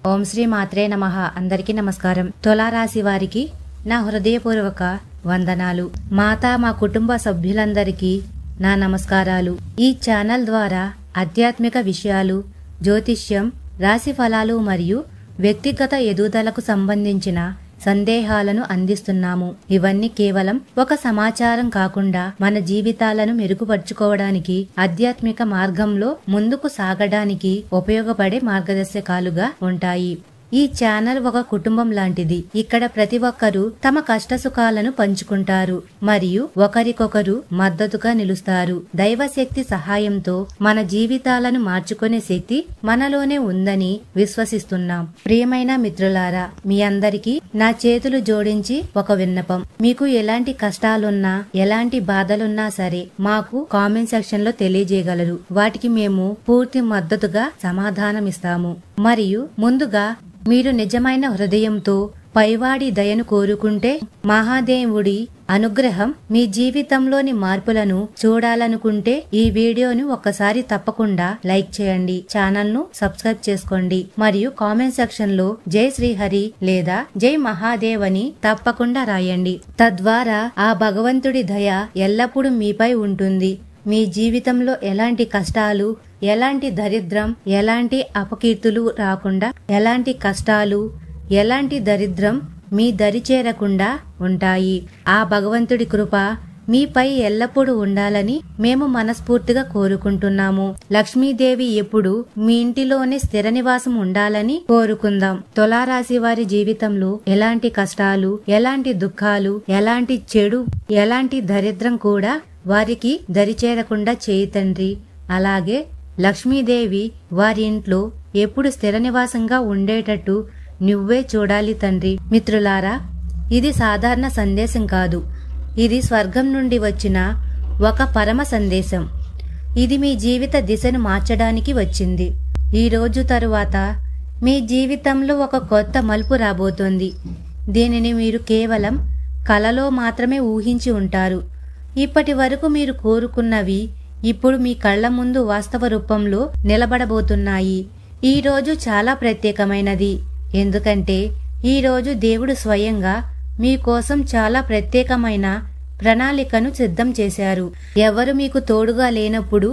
ఓం శ్రీ మాత్రే నమః. అందరికీ నమస్కారం. తులారాశి వారికి నా హృదయపూర్వక వందనాలు. మా కుటుంబ సభ్యులందరికీ నా నమస్కారాలు. ఈ ఛానల్ ద్వారా ఆధ్యాత్మిక విషయాలు, జ్యోతిష్యం, రాశి ఫలాలు మరియు వ్యక్తిగత ఎదుగుదలకు సంబంధించిన సందేహాలను అందిస్తున్నాము. ఇవన్నీ కేవలం ఒక సమాచారం కాకుండా మన జీవితాలను మెరుగుపరుచుకోవడానికి, ఆధ్యాత్మిక మార్గంలో ముందుకు సాగడానికి ఉపయోగపడే మార్గదర్శకాలుగా ఉంటాయి. ఈ ఛానల్ ఒక కుటుంబం లాంటిది. ఇక్కడ ప్రతి ఒక్కరూ తమ కష్టసుఖాలను పంచుకుంటారు మరియు ఒకరికొకరు మద్దతుగా నిలుస్తారు. దైవశక్తి సహాయంతో మన జీవితాలను మార్చుకునే శక్తి మనలోనే ఉందని విశ్వసిస్తున్నాం. ప్రియమైన మిత్రులారా, మీ అందరికీ నా చేతులు జోడించి ఒక విన్నపం. మీకు ఎలాంటి కష్టాలున్నా, ఎలాంటి బాధలున్నా సరే మాకు కామెంట్ సెక్షన్ లో తెలియజేయగలరు. వాటికి మేము పూర్తి మద్దతుగా సమాధానమిస్తాము. మరియు ముందుగా మీరు నిజమైన హృదయంతో పైవాడి దయను కోరుకుంటే మహాదేవుడి అనుగ్రహం మీ జీవితంలోని మార్పులను చూడాలనుకుంటే ఈ వీడియోను ఒక్కసారి తప్పకుండా లైక్ చేయండి. ఛానల్ ను సబ్స్క్రైబ్ చేసుకోండి మరియు కామెంట్ సెక్షన్ లో జై శ్రీహరి లేదా జై మహాదేవ్ అని తప్పకుండా రాయండి. తద్వారా ఆ భగవంతుడి దయ ఎల్లప్పుడూ మీపై ఉంటుంది. మీ జీవితంలో ఎలాంటి కష్టాలు, ఎలాంటి దరిద్రం, ఎలాంటి అపకీర్తులు రాకుండా, ఎలాంటి కష్టాలు, ఎలాంటి దరిద్రం మీ దరి చేరకుండా ఉంటాయి. ఆ భగవంతుడి కృప మీపై ఎల్లప్పుడూ ఉండాలని మేము మనస్ఫూర్తిగా కోరుకుంటున్నాము. లక్ష్మీదేవి ఎప్పుడు మీ ఇంటిలోనే స్థిర నివాసం ఉండాలని కోరుకుందాం. తులారాశి వారి జీవితంలో ఎలాంటి కష్టాలు, ఎలాంటి దుఃఖాలు, ఎలాంటి చెడు, ఎలాంటి దరిద్రం కూడా వారికి దరిచేరకుండా చేయి తండ్రి. అలాగే లక్ష్మీదేవి వారి ఇంట్లో ఎప్పుడు స్థిర నివాసంగా ఉండేటట్టు నువ్వే చూడాలి తండ్రి. మిత్రులారా, ఇది సాధారణ సందేశం కాదు. ఇది స్వర్గం నుండి వచ్చిన ఒక పరమ సందేశం. ఇది మీ జీవిత దిశను మార్చడానికి వచ్చింది. ఈ రోజు తరువాత మీ జీవితంలో ఒక కొత్త మలుపు రాబోతోంది. దీనిని మీరు కేవలం కలలో మాత్రమే ఊహించి ఉంటారు. ఇప్పటి వరకు మీరు కోరుకున్నవి ఇప్పుడు మీ కళ్ల ముందు వాస్తవ రూపంలో నిలబడబోతున్నాయి. ఈ రోజు చాలా ప్రత్యేకమైనది. ఎందుకంటే ఈ రోజు దేవుడు స్వయంగా మీకోసం చాలా ప్రత్యేకమైన ప్రణాళికను సిద్ధం చేశారు. ఎవరు మీకు తోడుగా లేనప్పుడు,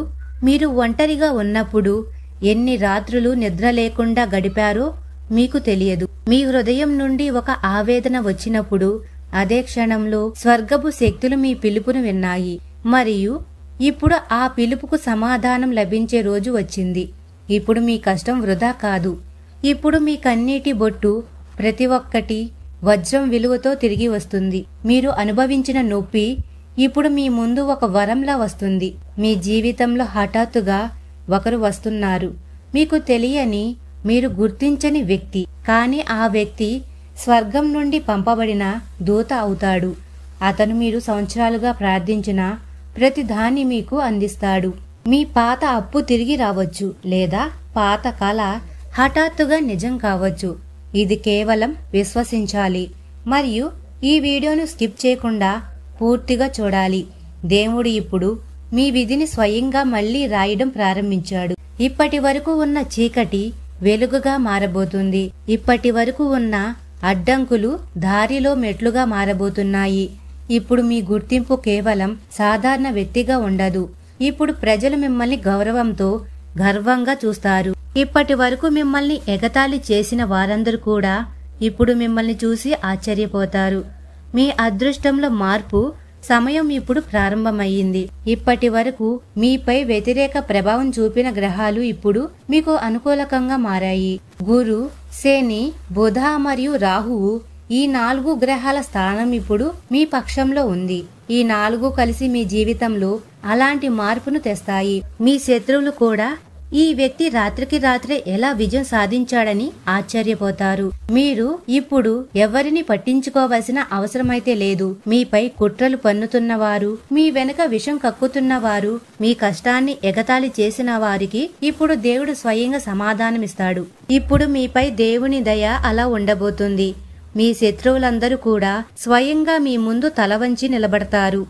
మీరు ఒంటరిగా ఉన్నప్పుడు ఎన్ని రాత్రులు నిద్ర లేకుండా గడిపారో మీకు తెలియదు. మీ హృదయం నుండి ఒక ఆవేదన వచ్చినప్పుడు అదే క్షణంలో స్వర్గపు శక్తులు మీ పిలుపును విన్నాయి మరియు ఇప్పుడు ఆ పిలుపుకు సమాధానం లభించే రోజు వచ్చింది. ఇప్పుడు మీ కష్టం వృధా కాదు. ఇప్పుడు మీ కన్నీటి బొట్టు ప్రతి ఒక్కటి వజ్రం విలువతో తిరిగి వస్తుంది. మీరు అనుభవించిన నొప్పి ఇప్పుడు మీ ముందు ఒక వరంలా వస్తుంది. మీ జీవితంలో హఠాత్తుగా ఒకరు వస్తున్నారు. మీకు తెలియని, మీరు గుర్తించని వ్యక్తి. కానీ ఆ వ్యక్తి స్వర్గం నుండి పంపబడిన దూత అవుతాడు. అతను మీరు సంవత్సరాలుగా ప్రార్థించిన ప్రతి దాన్ని మీకు అందిస్తాడు. మీ పాత అప్పు తిరిగి రావచ్చు, లేదా పాత కళ హఠాత్తుగా నిజం కావచ్చు. ఇది కేవలం విశ్వసించాలి మరియు ఈ వీడియోను స్కిప్ చేయకుండా పూర్తిగా చూడాలి. దేవుడు ఇప్పుడు మీ విధిని స్వయంగా మళ్లీ రాయడం ప్రారంభించాడు. ఇప్పటి వరకు ఉన్న చీకటి వెలుగుగా మారబోతుంది. ఇప్పటి వరకు ఉన్న అడ్డంకులు దారిలో మెట్లుగా మారబోతున్నాయి. ఇప్పుడు మీ గుర్తింపు కేవలం సాధారణ వ్యక్తిగా ఉండదు. ఇప్పుడు ప్రజలు మిమ్మల్ని గౌరవంతో, గర్వంగా చూస్తారు. ఇప్పటి వరకు మిమ్మల్ని ఎగతాళి చేసిన వారందరూ కూడా ఇప్పుడు మిమ్మల్ని చూసి ఆశ్చర్యపోతారు. మీ అదృష్టంలో మార్పు సమయం ఇప్పుడు ప్రారంభమయ్యింది. ఇప్పటి వరకు మీపై వ్యతిరేక ప్రభావం చూపిన గ్రహాలు ఇప్పుడు మీకు అనుకూలకంగా మారాయి. గురు, శని, బుధ మరియు రాహువు, ఈ 4 గ్రహాల స్థానం ఇప్పుడు మీ పక్షంలో ఉంది. ఈ 4 కలిసి మీ జీవితంలో అలాంటి మార్పును తెస్తాయి. మీ శత్రువులు కూడా ఈ వ్యక్తి రాత్రికి రాత్రే ఎలా విజయం సాధించాడని ఆశ్చర్యపోతారు. మీరు ఇప్పుడు ఎవరిని పట్టించుకోవలసిన అవసరమైతే లేదు. మీపై కుట్రలు పన్నుతున్నవారు, మీ వెనుక విషం కక్కుతున్నవారు, మీ కష్టాన్ని ఎగతాళి చేసిన వారికి ఇప్పుడు దేవుడు స్వయంగా సమాధానమిస్తాడు. ఇప్పుడు మీపై దేవుని దయ అలా ఉండబోతుంది. మీ శత్రువులందరూ కూడా స్వయంగా మీ ముందు తల వంచి నిలబడతారు.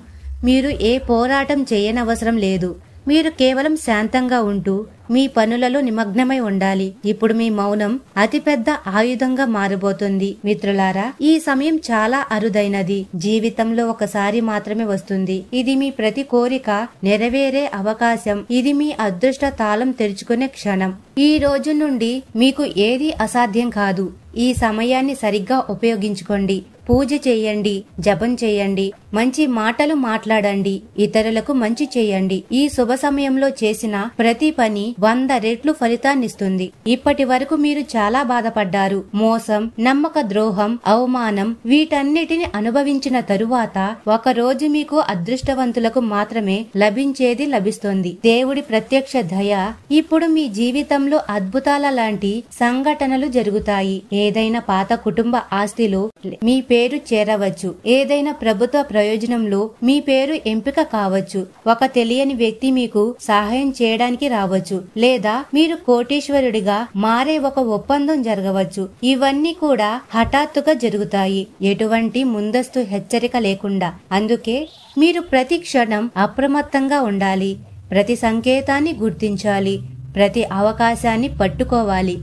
మీరు ఏ పోరాటం చేయనవసరం లేదు. మీరు కేవలం శాంతంగా ఉంటూ మీ పనులలో నిమగ్నమై ఉండాలి. ఇప్పుడు మీ మౌనం అతిపెద్ద ఆయుధంగా మారబోతుంది. మిత్రులారా, ఈ సమయం చాలా అరుదైనది. జీవితంలో ఒకసారి మాత్రమే వస్తుంది. ఇది మీ ప్రతి కోరిక నెరవేరే అవకాశం. ఇది మీ అదృష్ట తాళం తెరుచుకునే క్షణం. ఈ రోజు నుండి మీకు ఏది అసాధ్యం కాదు. ఈ సమయాన్ని సరిగ్గా ఉపయోగించుకోండి. పూజ చేయండి, జపం చేయండి, మంచి మాటలు మాట్లాడండి, ఇతరులకు మంచి చేయండి. ఈ శుభ సమయంలో చేసిన ప్రతి పని 100 రెట్లు ఫలితాన్నిస్తుంది. ఇప్పటి వరకు మీరు చాలా బాధపడ్డారు. మోసం, నమ్మక ద్రోహం, అవమానం వీటన్నిటిని అనుభవించిన తరువాత ఒక రోజు మీకు అదృష్టవంతులకు మాత్రమే లభించేది లభిస్తుంది. దేవుడి ప్రత్యక్ష దయ. ఇప్పుడు మీ జీవితంలో అద్భుతాల లాంటి సంఘటనలు జరుగుతాయి. ఏదైనా పాత కుటుంబ ఆస్తిలో మీ పేరు చేరవచ్చు. ఏదైనా ప్రభుత్వ ప్రయోజనంలో మీ పేరు ఎంపిక కావచ్చు. ఒక తెలియని వ్యక్తి మీకు సహాయం చేయడానికి రావచ్చు. లేదా మీరు కోటీశ్వరుడిగా మారే ఒక ఒప్పందం జరగవచ్చు. ఇవన్నీ కూడా హఠాత్తుగా జరుగుతాయి, ఎటువంటి ముందస్తు హెచ్చరిక లేకుండా. అందుకే మీరు ప్రతి క్షణం అప్రమత్తంగా ఉండాలి. ప్రతి సంకేతాన్ని గుర్తించాలి. ప్రతి అవకాశాన్ని పట్టుకోవాలి.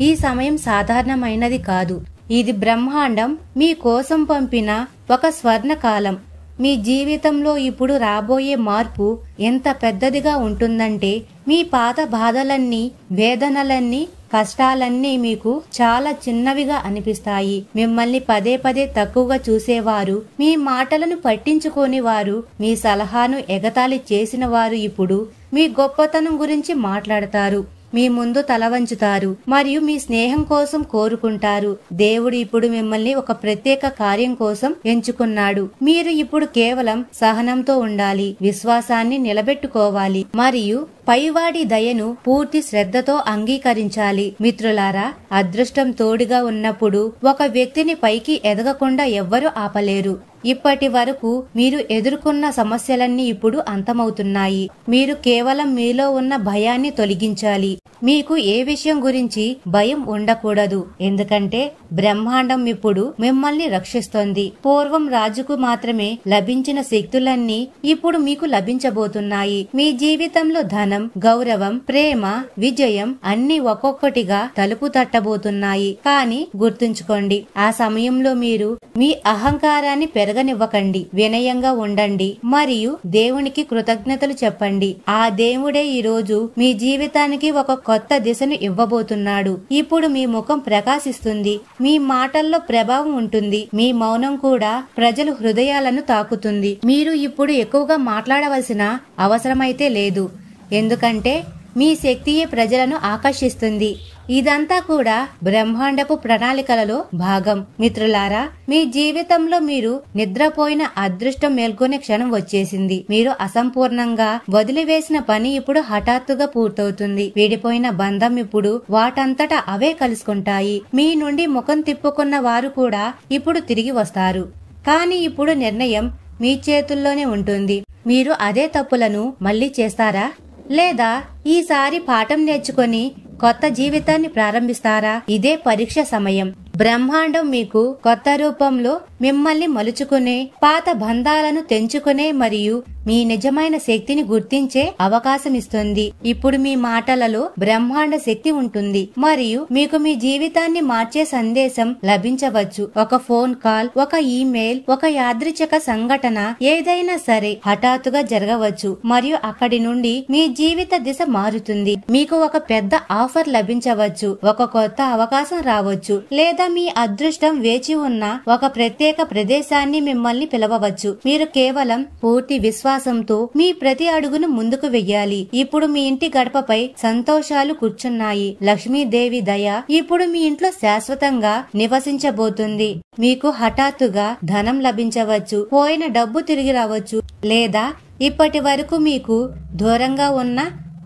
ఈ సమయం సాధారణమైనది కాదు. ఇది బ్రహ్మాండం మీ కోసం పంపిన ఒక స్వర్ణకాలం. మీ జీవితంలో ఇప్పుడు రాబోయే మార్పు ఎంత పెద్దదిగా ఉంటుందంటే మీ పాత బాధలన్నీ, వేదనలన్నీ, కష్టాలన్నీ మీకు చాలా చిన్నవిగా అనిపిస్తాయి. మిమ్మల్ని పదే పదే తక్కువగా చూసేవారు, మీ మాటలను పట్టించుకోని వారు, మీ సలహాను ఎగతాళి చేసిన వారు ఇప్పుడు మీ గొప్పతనం గురించి మాట్లాడతారు. మీ ముందు తల వంచుతారు మరియు మీ స్నేహం కోసం కోరుకుంటారు. దేవుడు ఇప్పుడు మిమ్మల్ని ఒక ప్రత్యేక కార్యం కోసం ఎంచుకున్నాడు. మీరు ఇప్పుడు కేవలం సహనంతో ఉండాలి, విశ్వాసాన్ని నిలబెట్టుకోవాలి మరియు పైవాడి దయను పూర్తి శ్రద్ధతో అంగీకరించాలి. మిత్రులారా, అదృష్టం తోడుగా ఉన్నప్పుడు ఒక వ్యక్తిని పైకి ఎదగకుండా ఎవ్వరూ ఆపలేరు. ఇప్పటి వరకు మీరు ఎదుర్కొన్న సమస్యలన్నీ ఇప్పుడు అంతమవుతున్నాయి. మీరు కేవలం మీలో ఉన్న భయాన్ని తొలగించాలి. మీకు ఏ విషయం గురించి భయం ఉండకూడదు, ఎందుకంటే బ్రహ్మాండం ఇప్పుడు మిమ్మల్ని రక్షిస్తోంది. పూర్వం రాజుకు మాత్రమే లభించిన శక్తులన్నీ ఇప్పుడు మీకు లభించబోతున్నాయి. మీ జీవితంలో ధనం, గౌరవం, ప్రేమ, విజయం అన్ని ఒక్కొక్కటిగా తలుపు తట్టబోతున్నాయి. కానీ గుర్తుంచుకోండి, ఆ సమయంలో మీరు మీ అహంకారాన్ని పెరగనివ్వకండి. వినయంగా ఉండండి మరియు దేవునికి కృతజ్ఞతలు చెప్పండి. ఆ దేవుడే ఈ రోజు మీ జీవితానికి ఒక కొత్త దిశను ఇవ్వబోతున్నాడు. ఇప్పుడు మీ ముఖం ప్రకాశిస్తుంది. మీ మాటల్లో ప్రభావం ఉంటుంది. మీ మౌనం కూడా ప్రజల హృదయాలను తాకుతుంది. మీరు ఇప్పుడు ఎక్కువగా మాట్లాడవలసిన అవసరమైతే లేదు, ఎందుకంటే మీ శక్తియే ప్రజలను ఆకర్షిస్తుంది. ఇదంతా కూడా బ్రహ్మాండపు ప్రణాళికలలో భాగం. మిత్రులారా, మీ జీవితంలో మీరు నిద్రపోయిన అదృష్టం మేల్కొనే క్షణం వచ్చేసింది. మీరు అసంపూర్ణంగా వదిలివేసిన పని ఇప్పుడు హఠాత్తుగా పూర్తవుతుంది. విడిపోయిన బంధం ఇప్పుడు వాటంతటా అవే కలుసుకుంటాయి. మీ నుండి ముఖం తిప్పుకున్న వారు కూడా ఇప్పుడు తిరిగి వస్తారు. కానీ ఇప్పుడు నిర్ణయం మీ చేతుల్లోనే ఉంటుంది. మీరు అదే తప్పులను మళ్ళీ చేస్తారా, లేదా ఈసారి పాఠం నేర్చుకొని కొత్త జీవితాన్ని ప్రారంభిస్తారా? ఇదే పరీక్ష సమయం. బ్రహ్మాండం మీకు కొత్త రూపంలో మిమ్మల్ని మలుచుకునే, పాత బంధాలను తెంచుకునే మరియు మీ నిజమైన శక్తిని గుర్తించే అవకాశం ఇస్తుంది. ఇప్పుడు మీ మాటలలో బ్రహ్మాండ శక్తి ఉంటుంది మరియు మీకు మీ జీవితాన్ని మార్చే సందేశం లభించవచ్చు. ఒక ఫోన్ కాల్, ఒక ఈమెయిల్, ఒక యాదృచ్ఛిక సంఘటన, ఏదైనా సరే హఠాత్తుగా జరగవచ్చు మరియు అక్కడి నుండి మీ జీవిత దిశ మారుతుంది. మీకు ఒక పెద్ద ఆఫర్ లభించవచ్చు, ఒక కొత్త అవకాశం రావచ్చు, లేదా మీ అదృష్టం వేచి ఉన్న ఒక ప్రత్యేక ప్రదేశాన్ని మిమ్మల్ని పిలవవచ్చు. మీరు కేవలం పూర్తి విశ్వాసంతో మీ ప్రతి అడుగును ముందుకు వెయ్యాలి. ఇప్పుడు మీ ఇంటి గడపపై సంతోషాలు కూర్చున్నాయి. లక్ష్మీదేవి దయ ఇప్పుడు మీ ఇంట్లో శాశ్వతంగా నివసించబోతుంది. మీకు హఠాత్తుగా ధనం లభించవచ్చు, పోయిన డబ్బు తిరిగి రావచ్చు, లేదా ఇప్పటి వరకు మీకు దూరంగా ఉన్న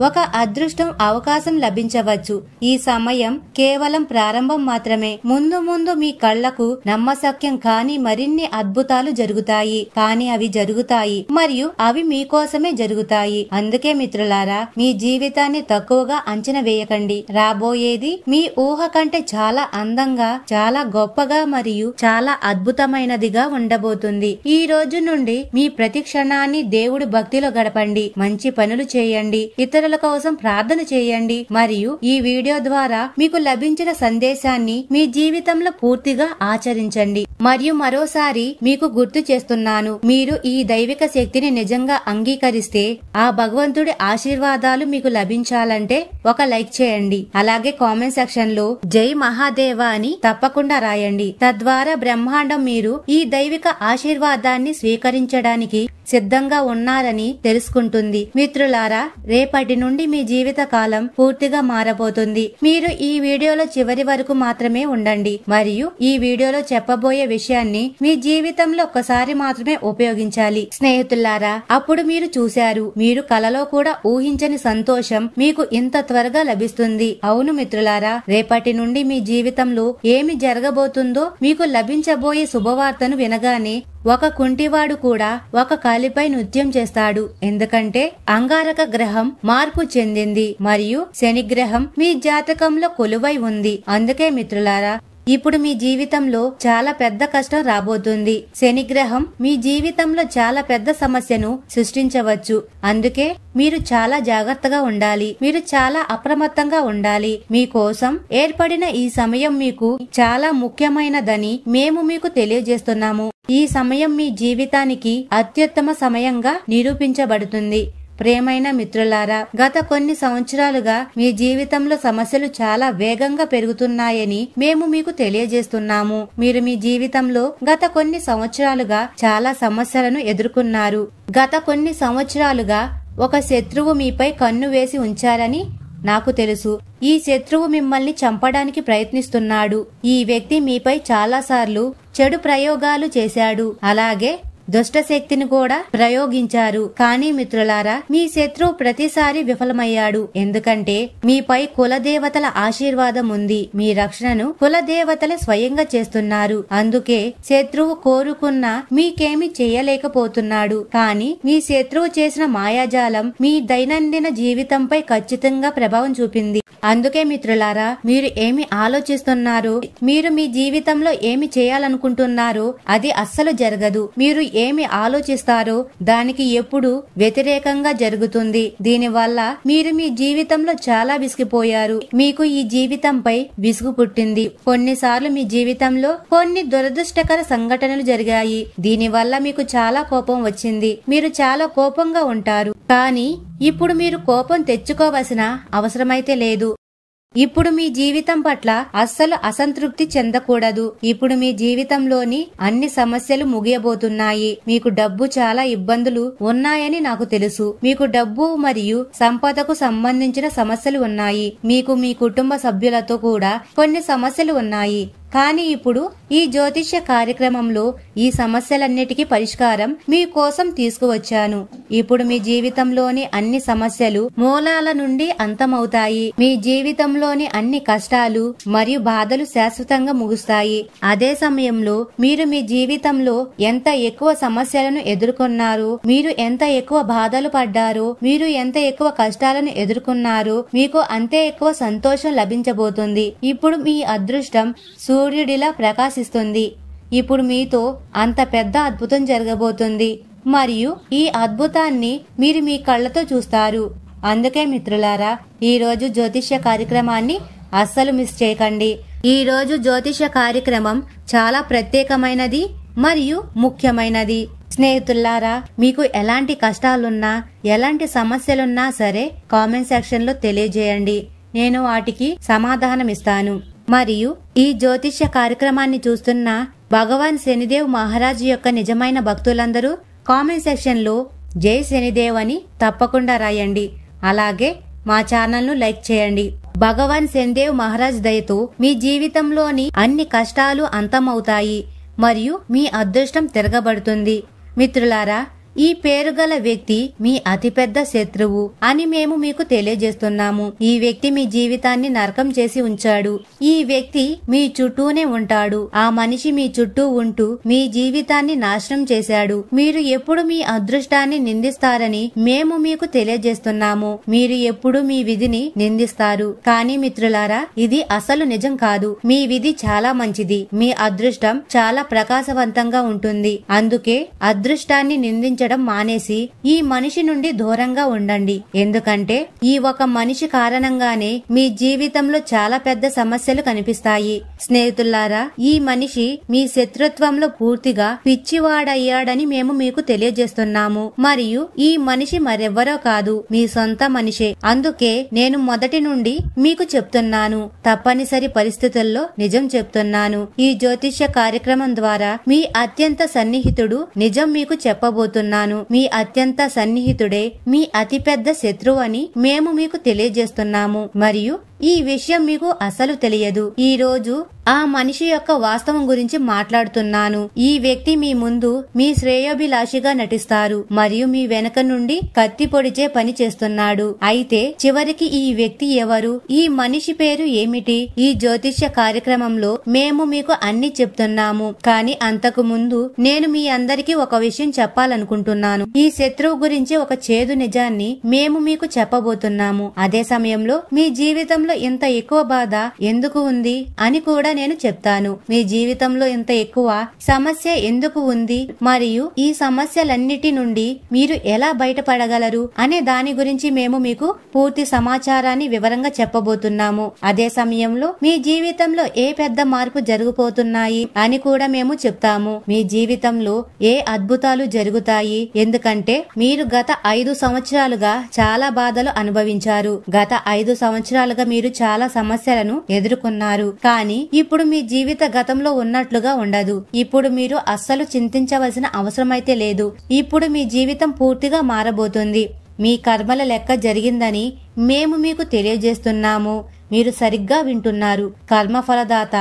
ఒక అదృష్టం అవకాశం లభించవచ్చు. ఈ సమయం కేవలం ప్రారంభం మాత్రమే. ముందు ముందు మీ కళ్లకు నమ్మశక్యం కాని మరిన్ని అద్భుతాలు జరుగుతాయి. కానీ అవి జరుగుతాయి మరియు అవి మీకోసమే జరుగుతాయి. అందుకే మిత్రులారా, మీ జీవితాన్ని తక్కువగా అంచనా వేయకండి. రాబోయేది మీ ఊహ కంటే చాలా అందంగా, చాలా గొప్పగా మరియు చాలా అద్భుతమైనదిగా ఉండబోతుంది. ఈ రోజు నుండి మీ ప్రతి క్షణాన్ని దేవుడి భక్తిలో గడపండి. మంచి పనులు చేయండి, ఇతరుల కోసం ప్రార్థన చేయండి మరియు ఈ వీడియో ద్వారా మీకు లభించిన సందేశాన్ని మీ జీవితంలో పూర్తిగా ఆచరించండి. మరియు మరోసారి మీకు గుర్తు చేస్తున్నాను, మీరు ఈ దైవిక శక్తిని నిజంగా అంగీకరిస్తే ఆ భగవంతుడి ఆశీర్వాదాలు మీకు లభించాలంటే ఒక లైక్ చేయండి. అలాగే కామెంట్ సెక్షన్ లో జై మహాదేవ అని తప్పకుండా రాయండి. తద్వారా బ్రహ్మాండం మీరు ఈ దైవిక ఆశీర్వాదాన్ని స్వీకరించడానికి సిద్ధంగా ఉన్నారని తెలుసుకుంటుంది. మిత్రులారా, రేపటి నుండి మీ జీవిత కాలం పూర్తిగా మారబోతుంది. మీరు ఈ వీడియోలో చివరి వరకు మాత్రమే ఉండండి మరియు ఈ వీడియోలో చెప్పబోయే విషయాన్ని మీ జీవితంలో ఒక్కసారి మాత్రమే ఉపయోగించాలి. స్నేహితులారా, అప్పుడు మీరు చూశారు, మీరు కలలో కూడా ఊహించని సంతోషం మీకు ఇంత త్వరగా లభిస్తుంది. అవును మిత్రులారా, రేపటి నుండి మీ జీవితంలో ఏమి జరగబోతుందో, మీకు లభించబోయే శుభవార్తను వినగానే ఒక కుంటివాడు కూడా ఒక కాలిపై నృత్యం చేస్తాడు. ఎందుకంటే అంగారక గ్రహం మార్పు చెందింది మరియు శని గ్రహం మీ జాతకంలో కొలువై ఉంది. అందుకే మిత్రులారా, ఇప్పుడు మీ జీవితంలో చాలా పెద్ద కష్టం రాబోతుంది. శని గ్రహం మీ జీవితంలో చాలా పెద్ద సమస్యను సృష్టించవచ్చు. అందుకే మీరు చాలా జాగ్రత్తగా ఉండాలి. మీరు చాలా అప్రమత్తంగా ఉండాలి. మీకోసం ఏర్పడిన ఈ సమయం మీకు చాలా ముఖ్యమైనదని మేము మీకు తెలియజేస్తున్నాము. ఈ సమయం మీ జీవితానికి అత్యుత్తమ సమయంగా నిరూపించబడుతుంది. ప్రియమైన మిత్రులారా, గత కొన్ని సంవత్సరాలుగా మీ జీవితంలో సమస్యలు చాలా వేగంగా పెరుగుతున్నాయని మేము మీకు తెలియజేస్తున్నాము. మీరు మీ జీవితంలో గత కొన్ని సంవత్సరాలుగా చాలా సమస్యలను ఎదుర్కొన్నారు. గత కొన్ని సంవత్సరాలుగా ఒక శత్రువు మీపై కన్ను వేసి ఉంచారని నాకు తెలుసు. ఈ శత్రువు మిమ్మల్ని చంపడానికి ప్రయత్నిస్తున్నాడు. ఈ వ్యక్తి మీపై చాలాసార్లు చెడు ప్రయోగాలు చేశాడు. అలాగే దుష్ట శక్తిని కూడా ప్రయోగించారు. కానీ మిత్రులారా, మీ శత్రువు ప్రతిసారి విఫలమయ్యాడు. ఎందుకంటే మీపై కులదేవతల ఆశీర్వాదం ఉంది. మీ రక్షణను కులదేవతలే స్వయంగా చేస్తున్నారు. అందుకే శత్రువు కోరుకున్న మీకేమి చేయలేకపోతున్నాడు. కానీ మీ శత్రువు చేసిన మాయాజాలం మీ దైనందిన జీవితంపై ఖచ్చితంగా ప్రభావం చూపింది. అందుకే మిత్రులారా, మీరు ఏమి ఆలోచిస్తున్నారో, మీరు మీ జీవితంలో ఏమి చేయాలనుకుంటున్నారో అది అస్సలు జరగదు. మీరు ఏమి ఆలోచిస్తారో దానికి ఎప్పుడు వ్యతిరేకంగా జరుగుతుంది. దీనివల్ల మీరు మీ జీవితంలో చాలా విసిగిపోయారు. మీకు ఈ జీవితంపై విసుగు పుట్టింది. కొన్నిసార్లు మీ జీవితంలో కొన్ని దురదృష్టకర సంఘటనలు జరిగాయి. దీనివల్ల మీకు చాలా కోపం వచ్చింది. మీరు చాలా కోపంగా ఉంటారు. కానీ ఇప్పుడు మీరు కోపం తెచ్చుకోవలసిన అవసరమైతే లేదు. ఇప్పుడు మీ జీవితం పట్ల అస్సలు అసంతృప్తి చెందకూడదు. ఇప్పుడు మీ జీవితంలోని అన్ని సమస్యలు ముగియబోతున్నాయి. మీకు డబ్బు చాలా ఇబ్బందులు ఉన్నాయని నాకు తెలుసు. మీకు డబ్బు మరియు సంపదకు సంబంధించిన సమస్యలు ఉన్నాయి. మీకు మీ కుటుంబ సభ్యులతో కూడా కొన్ని సమస్యలు ఉన్నాయి. కానీ ఇప్పుడు ఈ జ్యోతిష్య కార్యక్రమంలో ఈ సమస్యలన్నిటికీ పరిష్కారం మీ కోసం తీసుకువచ్చాను. ఇప్పుడు మీ జీవితంలోని అన్ని సమస్యలు మూలాల నుండి అంతమవుతాయి. మీ జీవితంలోని అన్ని కష్టాలు మరియు బాధలు శాశ్వతంగా ముగుస్తాయి. అదే సమయంలో మీరు మీ జీవితంలో ఎంత ఎక్కువ సమస్యలను ఎదుర్కొన్నారో, మీరు ఎంత ఎక్కువ బాధలు పడ్డారో, మీరు ఎంత ఎక్కువ కష్టాలను ఎదుర్కొన్నారో మీకు అంతే ఎక్కువ సంతోషం లభించబోతుంది. ఇప్పుడు మీ అదృష్టం సూర్యుడిలా ప్రకాశిస్తుంది. ఇప్పుడు మీతో అంత పెద్ద అద్భుతం జరగబోతుంది మరియు ఈ అద్భుతాన్ని మీరు మీ కళ్ళతో చూస్తారు. అందుకే మిత్రులారా, ఈ రోజు జ్యోతిష్య కార్యక్రమాన్ని అస్సలు మిస్ చేయకండి. ఈ రోజు జ్యోతిష్య కార్యక్రమం చాలా ప్రత్యేకమైనది మరియు ముఖ్యమైనది. స్నేహితులారా, మీకు ఎలాంటి కష్టాలున్నా, ఎలాంటి సమస్యలున్నా సరే కామెంట్ సెక్షన్ లో తెలియజేయండి. నేను వాటికి సమాధానం ఇస్తాను. మరియు ఈ జ్యోతిష్య కార్యక్రమాన్ని చూస్తున్న భగవాన్ శనిదేవ్ మహారాజ్ యొక్క నిజమైన భక్తులందరూ కామెంట్ సెక్షన్ లో జై శనిదేవ్ అని తప్పకుండా రాయండి. అలాగే మా ఛానల్ ను లైక్ చేయండి. భగవాన్ శనిదేవ్ మహారాజ్ దయతో మీ జీవితంలోని అన్ని కష్టాలు అంతమవుతాయి మరియు మీ అదృష్టం తిరగబడుతుంది. మిత్రులారా, ఈ పేరు గల వ్యక్తి మీ అతిపెద్ద శత్రువు అని మేము మీకు తెలియజేస్తున్నాము. ఈ వ్యక్తి మీ జీవితాన్ని నరకం చేసి ఉంచాడు. ఈ వ్యక్తి మీ చుట్టూనే ఉంటాడు. ఆ మనిషి మీ చుట్టూ ఉంటూ మీ జీవితాన్ని నాశనం చేశాడు. మీరు ఎప్పుడు మీ అదృష్టాన్ని నిందిస్తారని మేము మీకు తెలియజేస్తున్నాము. మీరు ఎప్పుడు మీ విధిని నిందిస్తారు. కానీ మిత్రులారా, ఇది అసలు నిజం కాదు. మీ విధి చాలా మంచిది. మీ అదృష్టం చాలా ప్రకాశవంతంగా ఉంటుంది. అందుకే అదృష్టాన్ని నిందించడం మానేసి ఈ మనిషి నుండి దూరంగా ఉండండి. ఎందుకంటే ఈ ఒక మనిషి కారణంగానే మీ జీవితంలో చాలా పెద్ద సమస్యలు కనిపిస్తాయి. స్నేహితులారా, ఈ మనిషి మీ శత్రుత్వంలో పూర్తిగా పిచ్చివాడయ్యాడని మేము మీకు తెలియజేస్తున్నాము. మరియు ఈ మనిషి మరెవ్వరో కాదు, మీ సొంత మనిషే. అందుకే నేను మొదటి నుండి మీకు చెప్తున్నాను, తప్పనిసరి పరిస్థితుల్లో నిజం చెప్తున్నాను. ఈ జ్యోతిష్య కార్యక్రమం ద్వారా మీ అత్యంత సన్నిహితుడు నిజం మీకు చెప్పబోతున్నాను. మీ అత్యంత సన్నిహితుడే మీ అతిపెద్ద శత్రువు అని మేము మీకు తెలియజేస్తున్నాము. మరియు ఈ విషయం మీకు అసలు తెలియదు. ఈ రోజు ఆ మనిషి యొక్క వాస్తవం గురించి మాట్లాడుతున్నాను. ఈ వ్యక్తి మీ ముందు మీ శ్రేయోభిలాషిగా నటిస్తారు మరియు మీ వెనక నుండి కత్తి పొడిచే పని చేస్తున్నాడు. అయితే చివరికి ఈ వ్యక్తి ఎవరు, ఈ మనిషి పేరు ఏమిటి? ఈ జ్యోతిష్య కార్యక్రమంలో మేము మీకు అన్ని చెప్తున్నాము. కానీ అంతకు ముందు నేను మీ అందరికీ ఒక విషయం చెప్పాలనుకుంటున్నాను. ఈ శత్రువు గురించి ఒక చేదు నిజాన్ని మేము మీకు చెప్పబోతున్నాము. అదే సమయంలో మీ జీవితంలో ఇంత ఎక్కువ బాధ ఎందుకు ఉంది అని కూడా నేను చెప్తాను. మీ జీవితంలో ఇంత ఎక్కువ సమస్య ఎందుకు ఉంది మరియు ఈ సమస్యలన్నిటి నుండి మీరు ఎలా బయటపడగలరు అనే దాని గురించి మేము మీకు పూర్తి సమాచారాన్ని వివరంగా చెప్పబోతున్నాము. అదే సమయంలో మీ జీవితంలో ఏ పెద్ద మార్పు జరగబోతున్నాయి అని కూడా మేము చెప్తాము. మీ జీవితంలో ఏ అద్భుతాలు జరుగుతాయి, ఎందుకంటే మీరు గత 5 సంవత్సరాలుగా చాలా బాధలు అనుభవించారు. గత 5 సంవత్సరాలుగా మీరు చాలా సమస్యలను ఎదుర్కొన్నారు. కానీ ఇప్పుడు మీ జీవిత గతంలో ఉన్నట్లుగా ఉండదు. ఇప్పుడు మీరు అస్సలు చింతించవలసిన అవసరమైతే లేదు. ఇప్పుడు మీ జీవితం పూర్తిగా మారబోతుంది. మీ కర్మల లెక్క జరిగిందని మేము మీకు తెలియజేస్తున్నాము. మీరు సరిగ్గా వింటున్నారు. కర్మఫలదాత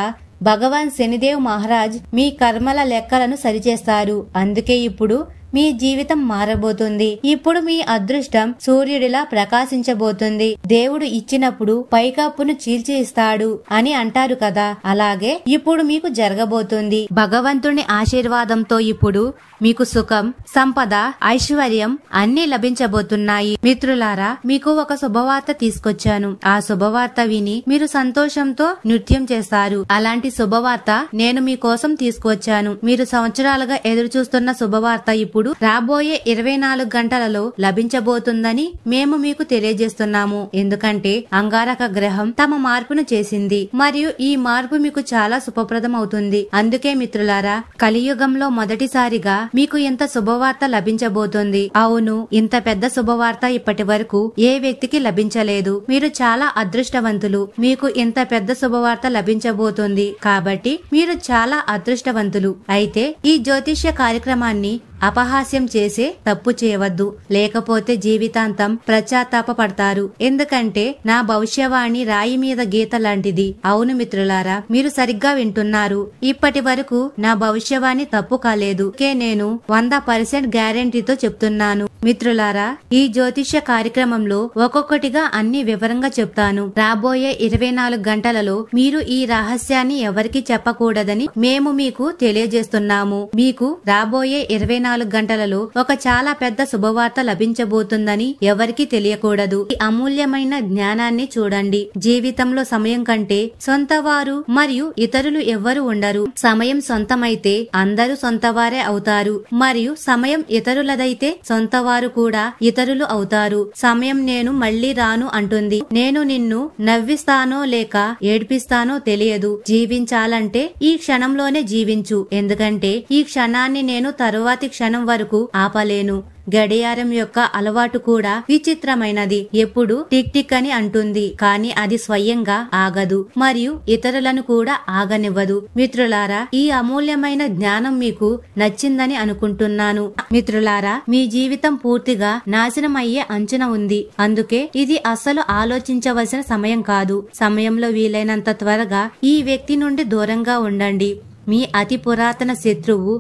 భగవాన్ శనిదేవ్ మహారాజ్ మీ కర్మల లెక్కలను సరిచేస్తారు. అందుకే ఇప్పుడు మీ జీవితం మారబోతుంది. ఇప్పుడు మీ అదృష్టం సూర్యుడిలా ప్రకాశించబోతుంది. దేవుడు ఇచ్చినప్పుడు పైకప్పును చీల్చి ఇస్తాడు అని అంటారు కదా, అలాగే ఇప్పుడు మీకు జరగబోతుంది. భగవంతుని ఆశీర్వాదంతో ఇప్పుడు మీకు సుఖం, సంపద, ఐశ్వర్యం అన్ని లభించబోతున్నాయి. మిత్రులారా, మీకు ఒక శుభవార్త తీసుకొచ్చాను. ఆ శుభవార్త విని మీరు సంతోషంతో నృత్యం చేస్తారు. అలాంటి శుభవార్త నేను మీకోసం తీసుకువచ్చాను. మీరు సంవత్సరాలుగా ఎదురు చూస్తున్న శుభవార్త ఇప్పుడు రాబోయే 24 గంటలలో లభించబోతుందని మేము మీకు తెలియజేస్తున్నాము. ఎందుకంటే అంగారక గ్రహం తమ మార్పును చేసింది మరియు ఈ మార్పు మీకు చాలా శుభప్రదం అవుతుంది. అందుకే మిత్రులారా, కలియుగంలో మొదటిసారిగా మీకు ఇంత శుభవార్త లభించబోతుంది. అవును, ఇంత పెద్ద శుభవార్త ఇప్పటి వరకు ఏ వ్యక్తికి లభించలేదు. మీరు చాలా అదృష్టవంతులు. మీకు ఇంత పెద్ద శుభవార్త లభించబోతుంది కాబట్టి మీరు చాలా అదృష్టవంతులు. అయితే ఈ జ్యోతిష్య కార్యక్రమాన్ని అపహాస్యం చేసే తప్పు చేయవద్దు, లేకపోతే జీవితాంతం పశ్చాత్తాపపడతారు. ఎందుకంటే నా భవిష్యవాణి రాయి మీద గీత లాంటిది. అవును మిత్రులారా, మీరు సరిగ్గా వింటున్నారు. ఇప్పటి వరకు నా భవిష్యవాణి తప్పు కాలేదు. నేను 100% గ్యారెంటీతో చెప్తున్నాను. మిత్రులారా, ఈ జ్యోతిష్య కార్యక్రమంలో ఒక్కొక్కటిగా అన్ని వివరంగా చెప్తాను. రాబోయే 24 గంటలలో మీరు ఈ రహస్యాన్ని ఎవరికి చెప్పకూడదని మేము మీకు తెలియజేస్తున్నాము. మీకు రాబోయే 24 గంటలలో ఒక చాలా పెద్ద శుభవార్త లభించబోతుందని ఎవరికి తెలియకూడదు. ఈ అమూల్యమైన జ్ఞానాన్ని చూడండి. జీవితంలో సమయం కంటే సొంతవారు మరియు ఇతరులు ఎవ్వరు ఉండరు. సమయం సొంతమైతే అందరూ సొంతవారే అవుతారు మరియు సమయం ఇతరులదైతే సొంతవారు కూడా ఇతరులు అవుతారు. సమయం నేను మళ్లీ రాను అంటుంది. నేను నిన్ను నవ్విస్తానో లేక ఏడ్పిస్తానో తెలియదు. జీవించాలంటే ఈ క్షణంలోనే జీవించు, ఎందుకంటే ఈ క్షణాన్ని నేను తరువాతి క్షణం వరకు ఆపలేను. గడియారం యొక్క అలవాటు కూడా విచిత్రమైనది. ఎప్పుడు టిక్ టిక్ అని అంటుంది, కానీ అది స్వయంగా ఆగదు మరియు ఇతరులను కూడా ఆగనివ్వదు. మిత్రులారా, ఈ అమూల్యమైన జ్ఞానం మీకు నచ్చిందని అనుకుంటున్నాను. మిత్రులారా, మీ జీవితం పూర్తిగా నాశనం అయ్యే అంచున ఉంది. అందుకే ఇది అస్సలు ఆలోచించవలసిన సమయం కాదు. సమయంలో వీలైనంత త్వరగా ఈ వ్యక్తి నుండి దూరంగా ఉండండి. మీ అతి పురాతన శత్రువు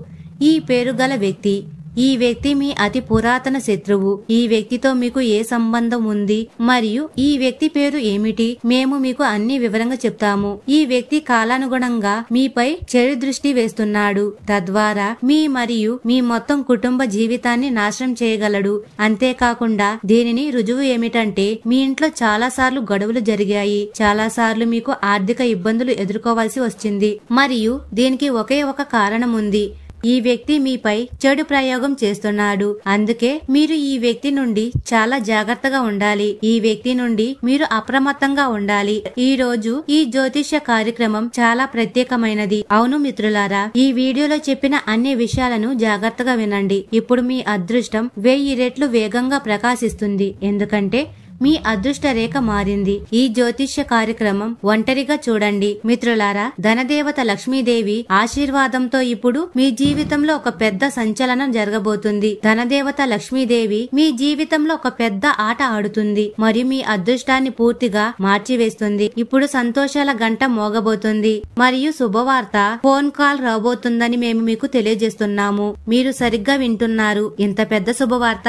ఈ పేరుగల వ్యక్తి. ఈ వ్యక్తి మీ అతి పురాతన శత్రువు. ఈ వ్యక్తితో మీకు ఏ సంబంధం ఉంది మరియు ఈ వ్యక్తి పేరు ఏమిటి, మేము మీకు అన్ని వివరంగా చెప్తాము. ఈ వ్యక్తి కాలానుగుణంగా మీపై చెడు దృష్టి వేస్తున్నాడు, తద్వారా మీ మరియు మీ మొత్తం కుటుంబ జీవితాన్ని నాశనం చేయగలడు. అంతేకాకుండా దీనిని రుజువు ఏమిటంటే మీ ఇంట్లో చాలా సార్లు గొడవలు జరిగాయి, చాలా సార్లు మీకు ఆర్థిక ఇబ్బందులు ఎదుర్కోవాల్సి వచ్చింది మరియు దీనికి ఒకే ఒక కారణం ఉంది. ఈ వ్యక్తి మీపై చెడు ప్రయోగం చేస్తున్నాడు. అందుకే మీరు ఈ వ్యక్తి నుండి చాలా జాగ్రత్తగా ఉండాలి. ఈ వ్యక్తి నుండి మీరు అప్రమత్తంగా ఉండాలి. ఈ రోజు ఈ జ్యోతిష్య కార్యక్రమం చాలా ప్రత్యేకమైనది. అవును మిత్రులారా, ఈ వీడియోలో చెప్పిన అన్ని విషయాలను జాగ్రత్తగా వినండి. ఇప్పుడు మీ అదృష్టం 1000 రెట్లు వేగంగా ప్రకాశిస్తుంది. ఎందుకంటే మీ అదృష్ట రేఖ మారింది. ఈ జ్యోతిష్య కార్యక్రమం ఒంటరిగా చూడండి. మిత్రులారా, ధనదేవత లక్ష్మీదేవి ఆశీర్వాదంతో ఇప్పుడు మీ జీవితంలో ఒక పెద్ద సంచలనం జరగబోతుంది. ధనదేవత లక్ష్మీదేవి మీ జీవితంలో ఒక పెద్ద ఆట ఆడుతుంది మరియు మీ అదృష్టాన్ని పూర్తిగా మార్చివేస్తుంది. ఇప్పుడు సంతోషాల గంట మోగబోతుంది మరియు శుభవార్త ఫోన్ కాల్ రాబోతుందని మేము మీకు తెలియజేస్తున్నాము. మీరు సరిగ్గా వింటున్నారు. ఇంత పెద్ద శుభవార్త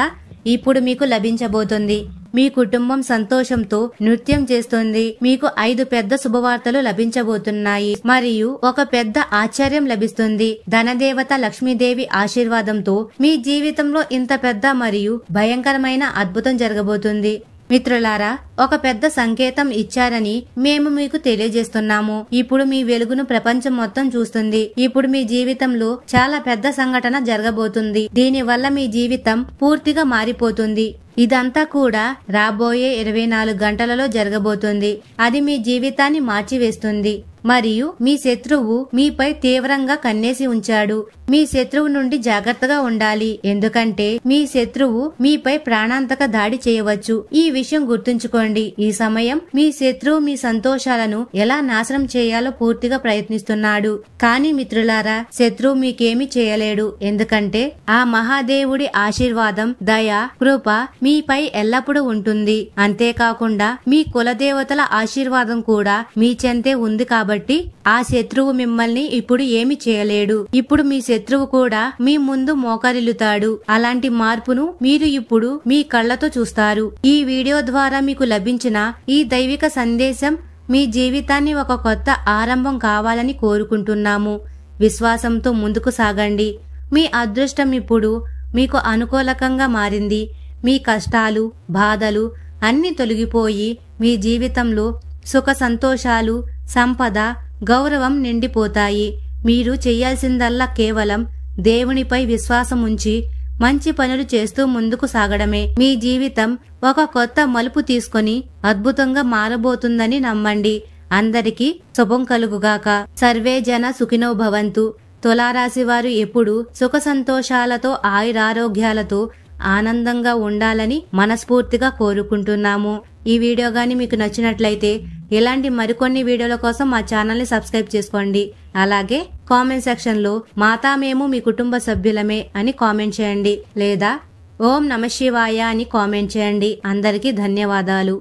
ఇప్పుడు మీకు లభించబోతుంది. మీ కుటుంబం సంతోషంతో నృత్యం చేస్తుంది. మీకు 5 పెద్ద శుభవార్తలు లభించబోతున్నాయి మరియు ఒక పెద్ద ఆశ్చర్యం లభిస్తుంది. ధనదేవత లక్ష్మీదేవి ఆశీర్వాదంతో మీ జీవితంలో ఇంత పెద్ద మరియు భయంకరమైన అద్భుతం జరగబోతుంది. మిత్రులారా, ఒక పెద్ద సంకేతం ఇచ్చారని మేము మీకు తెలియజేస్తున్నాము. ఇప్పుడు మీ వెలుగును ప్రపంచం మొత్తం చూస్తుంది. ఇప్పుడు మీ జీవితంలో చాలా పెద్ద సంఘటన జరగబోతుంది. దీనివల్ల మీ జీవితం పూర్తిగా మారిపోతుంది. ఇదంతా కూడా రాబోయే 24 గంటలలో జరగబోతుంది. అది మీ జీవితాన్ని మార్చివేస్తుంది మరియు మీ శత్రువు మీపై తీవ్రంగా కన్నేసి ఉంచాడు. మీ శత్రువు నుండి జాగ్రత్తగా ఉండాలి, ఎందుకంటే మీ శత్రువు మీపై ప్రాణాంతక దాడి చేయవచ్చు. ఈ విషయం గుర్తుంచుకోండి. ఈ సమయం మీ శత్రువు మీ సంతోషాలను ఎలా నాశనం చేయాలో పూర్తిగా ప్రయత్నిస్తున్నాడు. కానీ మిత్రులారా, శత్రువు మీకేమీ చేయలేడు, ఎందుకంటే ఆ మహాదేవుడి ఆశీర్వాదం, దయ, కృప మీపై ఎల్లప్పుడూ ఉంటుంది. అంతేకాకుండా మీ కులదేవతల ఆశీర్వాదం కూడా మీ చెంతే ఉంది. కాబట్టి ఆ శత్రువు మిమ్మల్ని ఇప్పుడు ఏమి చేయలేడు. ఇప్పుడు మీ శత్రువు కూడా మీ ముందు మోకరిల్లుతాడు. అలాంటి మార్పును మీరు ఇప్పుడు మీ కళ్ళతో చూస్తారు. ఈ వీడియో ద్వారా మీకు లభించిన ఈ దైవిక సందేశం మీ జీవితాన్ని ఒక కొత్త ఆరంభం కావాలని కోరుకుంటున్నాము. విశ్వాసంతో ముందుకు సాగండి. మీ అదృష్టం ఇప్పుడు మీకు అనుకూలకంగా మారింది. మీ కష్టాలు, బాధలు అన్ని తొలగిపోయి మీ జీవితంలో సుఖ సంతోషాలు, సంపద, గౌరవం నిండిపోతాయి. మీరు చెయ్యాల్సిందల్లా కేవలం దేవునిపై విశ్వాసం ఉంచి మంచి పనులు చేస్తూ ముందుకు సాగడమే. మీ జీవితం ఒక కొత్త మలుపు తీసుకొని అద్భుతంగా మారబోతుందని నమ్మండి. అందరికీ శుభం కలుగుగాక. సర్వే జన సుఖినో భవంతు. తులారాశి వారు ఎప్పుడు సుఖ సంతోషాలతో, ఆయురారోగ్యాలతో ఆనందంగా ఉండాలని మనస్ఫూర్తిగా కోరుకుంటున్నాము. ఈ వీడియో గాని మీకు నచ్చినట్లయితే ఇలాంటి మరికొన్ని వీడియోల కోసం మా ఛానల్ ని సబ్స్క్రైబ్ చేసుకోండి. అలాగే కామెంట్ సెక్షన్ లో మాతా మేము మీ కుటుంబ సభ్యులమే అని కామెంట్ చేయండి, లేదా ఓం నమః శివాయ అని కామెంట్ చేయండి. అందరికీ ధన్యవాదాలు.